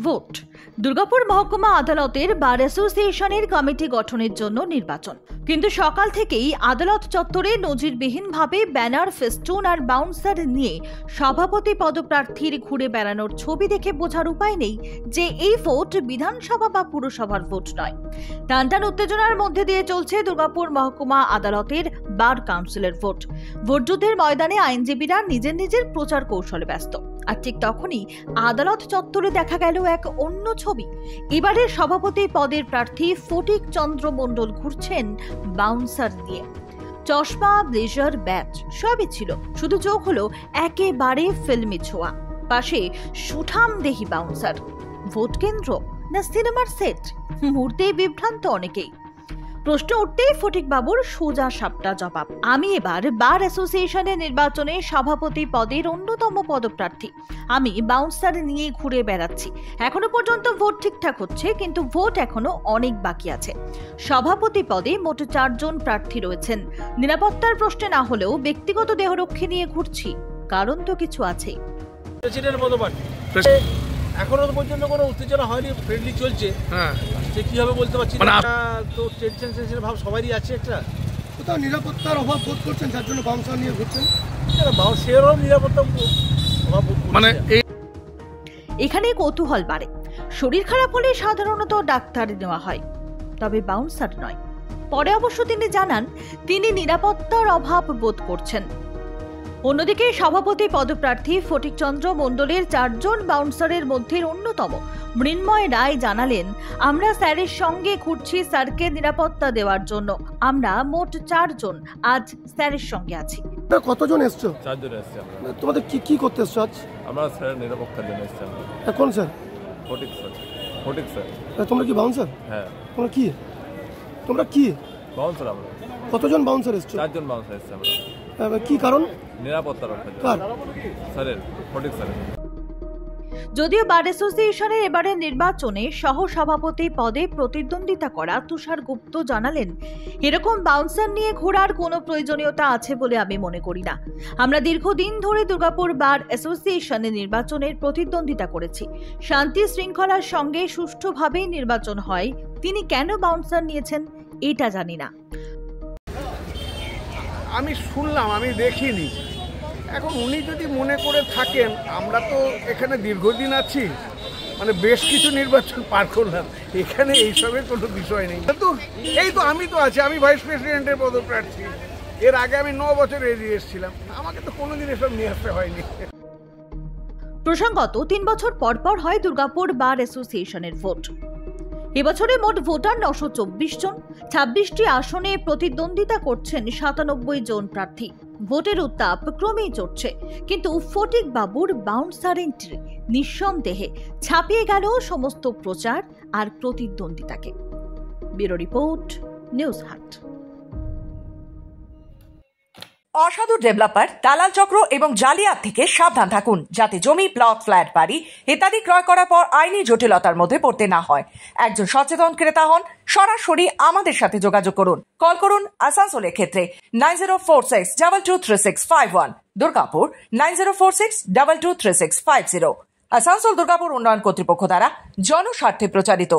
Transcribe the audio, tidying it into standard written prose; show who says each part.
Speaker 1: Vote. Durgapur মহকুমা আদালতের বার অ্যাসোসিয়েশনের কমিটি গঠনের জন্য নির্বাচন, কিন্তু সকাল থেকেই আদালত চত্বরে নজিরবিহীনভাবে ব্যানার, ফেস্টুন আর বাউন্সার নিয়ে সভাপতি পদপ্রার্থীর ঘুরে বেড়ানোর ছবি দেখে বোঝার উপায় নেই যে এই ভোট বিধানসভা বা পুরসভার ভোট নয়। টানটান উত্তেজনার মধ্যে দিয়ে চলছে দুর্গাপুর মহকুমা আদালতের বার কাউন্সিলের ভোট। ভোটযুদ্ধের ময়দানে আইনজীবীরা নিজের প্রচার কৌশলে ব্যস্ত। আর ঠিক তখনই আদালত চত্বরে দেখা গেল এক অন্য ছবি। এবারের সভাপতি পদের প্রার্থী ফটিক চন্দ্র মণ্ডল ঘুরছেন বাউন্সার দিয়ে। চশমা, ব্লেজার, ব্যাজ সবই ছিল, শুধু চোখ হলো একেবারে ফিল্মি ছোঁয়া। পাশে সুঠাম দেহি বাউন্সার। ভোট কেন্দ্র না সিনেমার সেট? মুহূর্তেই বিভ্রান্ত অনেকেই। প্রশ্ন উঠতেই ফটিক বাবুর সোজা সাপটা জবাব, আমি এবার বার অ্যাসোসিয়েশনের নির্বাচনে সভাপতি পদের অন্যতম পদপ্রার্থী। আমি বাউন্সার নিয়ে ঘুরে বেড়াচ্ছি। এখনো পর্যন্ত ভোট ঠিকঠাক হচ্ছে, কিন্তু ভোট এখনো অনেক বাকি আছে। সভাপতি পদে মোট 4 জন প্রার্থী রয়েছেন। নিরাপত্তার প্রশ্নে না হলেও ব্যক্তিগত দেহরক্ষী নিয়ে ঘুরছি, কারণ তো কিছু আছেই।
Speaker 2: এখনো পর্যন্ত কোনো উত্তেজনা হয়নি, ফ্রেন্ডলি চলছে। সে কি হবে বলতে পারছি না, তো টেনশন ভাব সবারই আছে। একটা
Speaker 3: কোথাও নিরাপত্তার অভাব বোধ করছেন, যার জন্য বাউন্সার নিয়ে ঘুরছেন।
Speaker 2: বাউন্সারেরও নিরাপত্তা অভাব মানে
Speaker 1: এখানে কৌতূহল বাড়ে। শরীর খারাপ হলে সাধারণত ডাক্তার নেওয়া হয়, তবে বাউন্সার নয়। পরে অবশ্য তিনি জানান তিনি নিরাপত্তার অভাব বোধ করছেন। অন্যদিকে সভাপতি পদপ্রার্থী ফটিক চন্দ্র মণ্ডলের 4 জন বাউন্সারের মধ্যে অন্যতম মৃন্ময় রায় জানালেন, আমরা স্যারের সঙ্গে ঘুরছি স্যারকে নিরাপত্তা দেওয়ার জন্য। আমরা মোট 4 জন আজ স্যারের সঙ্গে আছি।
Speaker 3: কতজন এসছো?
Speaker 2: 4 জন এসছি।
Speaker 3: তোমাদের কি করতে এসছো আজ?
Speaker 2: আমরা স্যারের নিরাপত্তার জন্য এসছি।
Speaker 3: কোন স্যার?
Speaker 2: ফটিক স্যার।
Speaker 3: তোমরা কি বাউন্সার?
Speaker 2: হ্যাঁ।
Speaker 3: তোমরা কি
Speaker 2: বাউন্সার? আমরা
Speaker 3: কতজন বাউন্সার এসছো?
Speaker 2: 4 জন বাউন্সার এসছি আমরা।
Speaker 3: কি কারণ?
Speaker 2: নিরাপত্তা রক্ষার জন্য। স্যারের, ফটিক স্যারের।
Speaker 1: যদিও বার অ্যাসোসিয়েশনের এবারের নির্বাচনে সহ সভাপতি পদে প্রতিদ্বন্দ্বিতা করা তুষার গুপ্ত জানালেন, এরকম বাউন্সার নিয়ে ঘোরার কোনো প্রয়োজনীয়তা আছে বলে আমি মনে করি না। আমরা দীর্ঘদিন ধরে দুর্গাপুর বার অ্যাসোসিয়েশনের নির্বাচনের প্রতিদ্বন্দ্বিতা করেছি। শান্তি শৃঙ্খলার সঙ্গে সুষ্ঠুভাবেই নির্বাচন হয়। তিনি কেন বাউন্সার নিয়েছেন এটা জানি না।
Speaker 4: আমি শুনলাম, আমি দেখিনি। এখন উনি যদি মনে করে থাকেন, আমরা তো এখানে দীর্ঘদিন আছি, মানে বেশ কিছু নির্বাচন পার করলাম, এখানে এইসবের কোনো বিষয় নেই। কিন্তু এই তো আমি তো আছি, আমি ভাইস প্রেসিডেন্টের পদপ্রার্থী। এর আগে আমি 9 বছর এগিয়ে এসেছিলাম, আমাকে তো কোনোদিন এসব নিয়ে আসতে হয়নি।
Speaker 1: প্রসঙ্গত 3 বছর পর হয় দুর্গাপুর বার অ্যাসোসিয়েশনের ভোট। এবছরে মোট ভোটার 924 জন। 26টি আসনে প্রতিদ্বন্দ্বিতা করছেন 97 জন প্রার্থী। ভোটের উত্তাপ ক্রমেই চড়ছে, কিন্তু ফটিক বাবুর বাউন্সার এন্ট্রি নিঃসন্দেহে ছাপিয়ে গেল সমস্ত প্রচার আর প্রতিদ্বন্দ্বিতাকে। ব্যুরো রিপোর্ট, নিউজ হাট।
Speaker 5: অসাধু ডেভেলপার, দালাল চক্র এবং জালিয়াত থেকে সাবধান থাকুন, যাতে জমি, প্লট, ফ্ল্যাট, বাড়ি ইত্যাদি ক্রয় করার পর আইনি জটিলতার মধ্যে পড়তে না হয়। একজন সচেতন ক্রেতা হন, সরাসরি আমাদের সাথে যোগাযোগ করুন। কল করুন আসানসোলের ক্ষেত্রে 9046223651, দুর্গাপুর 9046223650। আসানসোল দুর্গাপুর উন্নয়ন কর্তৃপক্ষ দ্বারা জনস্বার্থে প্রচারিত।